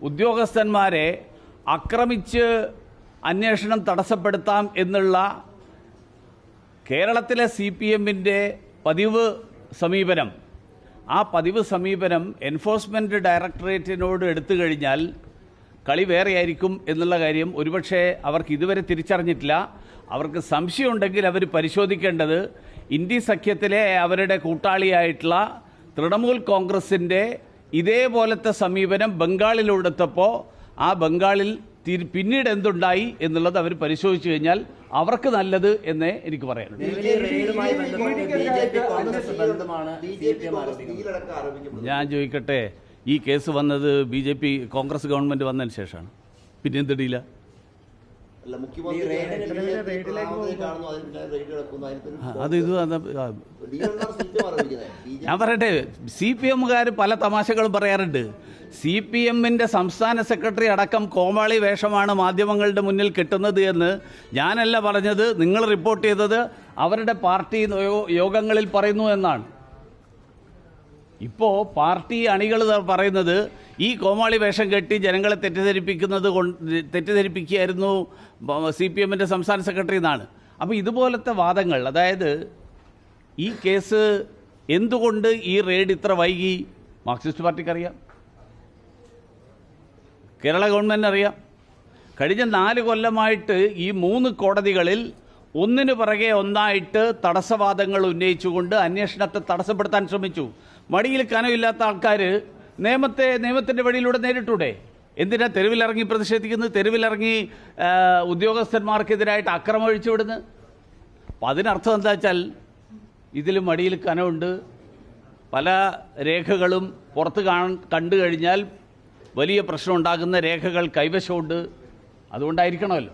ഉദ്യോഗസ്ഥന്മാരെ ആക്രമിച്ച് അന്വേഷണം തടസ്സപ്പെടുത്താം എന്നുള്ള കേരളത്തിലെ CPMന്റെ പതിവ് സമീപനം, ആ പതിവ് സമീപനം എൻഫോഴ്സ്മെൻറ്റ് ഡയറക്ടറേറ്റിനോട് എടുത്തു കഴിഞ്ഞാൽ കളി വേറെയായിരിക്കും എന്നുള്ള കാര്യം ഒരുപക്ഷെ അവർക്ക് ഇതുവരെ തിരിച്ചറിഞ്ഞിട്ടില്ല. അവർക്ക് സംശയമുണ്ടെങ്കിൽ അവർ പരിശോധിക്കേണ്ടത് ഇന്ത്യ സഖ്യത്തിലെ അവരുടെ കൂട്ടാളിയായിട്ടുള്ള തൃണമൂൽ കോൺഗ്രസിൻ്റെ ഇതേപോലത്തെ സമീപനം ബംഗാളിലെടുത്തപ്പോൾ ആ ബംഗാളിൽ പിന്നീട് എന്തുണ്ടായി എന്നുള്ളത് അവർ പരിശോധിച്ചു കഴിഞ്ഞാൽ അവർക്ക് നല്ലത് എന്നേ എനിക്ക് പറയാനുള്ളൂ. ഞാൻ ചോദിക്കട്ടെ, ഈ കേസ് വന്നത് BJP കോൺഗ്രസ് ഗവൺമെൻറ് വന്നതിന് ശേഷമാണ്. പിന്നെ എന്തിടിയില്ല? ഞാൻ പറയട്ടെ, CPMകാർ പല തമാശകളും പറയാറുണ്ട്. CPMന്റെ സംസ്ഥാന സെക്രട്ടറി അടക്കം കോമാളി വേഷമാണ് മാധ്യമങ്ങളുടെ മുന്നിൽ കിട്ടുന്നത് എന്ന് ഞാനല്ല പറഞ്ഞത്, നിങ്ങൾ റിപ്പോർട്ട് ചെയ്തത് അവരുടെ പാർട്ടി യോഗങ്ങളിൽ പറയുന്നു എന്നാണ്. ഇപ്പോൾ പാർട്ടി അണികൾ പറയുന്നത് ഈ കോമാളി വേഷം കെട്ടി ജനങ്ങളെ തെറ്റിദ്ധരിപ്പിക്കുകയായിരുന്നു CPMന്റെ സംസ്ഥാന സെക്രട്ടറി എന്നാണ്. അപ്പോൾ ഇതുപോലത്തെ വാദങ്ങൾ, അതായത് ഈ കേസ് എന്തുകൊണ്ട് ഈ റെയ്ഡ് ഇത്ര വൈകി മാർക്സിസ്റ്റ് പാർട്ടിക്കറിയാം, കേരള ഗവൺമെൻറ് അറിയാം. കഴിഞ്ഞ 4 കൊല്ലമായിട്ട് ഈ 3 കോടതികളിൽ ഒന്നിനു പിറകെ ഒന്നായിട്ട് തടസ്സവാദങ്ങൾ ഉന്നയിച്ചുകൊണ്ട് അന്വേഷണത്തെ തടസ്സപ്പെടുത്താൻ ശ്രമിച്ചു. മടിയിൽ കനമില്ലാത്ത ആൾക്കാർ നിയമത്തിൻ്റെ വഴിയിലൂടെ നേരിട്ടൂടെ? എന്തിനാ തെരുവിലിറങ്ങി പ്രതിഷേധിക്കുന്നത്, തെരുവിലിറങ്ങി ഉദ്യോഗസ്ഥന്മാർക്കെതിരായിട്ട് അക്രമം ഒഴിച്ചുവിടുന്നത്? അപ്പം അതിനർത്ഥം എന്താ വെച്ചാൽ ഇതിൽ മടിയിൽ കനമുണ്ട്, പല രേഖകളും പുറത്ത് കണ്ടു കഴിഞ്ഞാൽ വലിയ പ്രശ്നം ഉണ്ടാകുന്ന രേഖകൾ കൈവശമുണ്ട്. അതുകൊണ്ടായിരിക്കണമല്ലോ.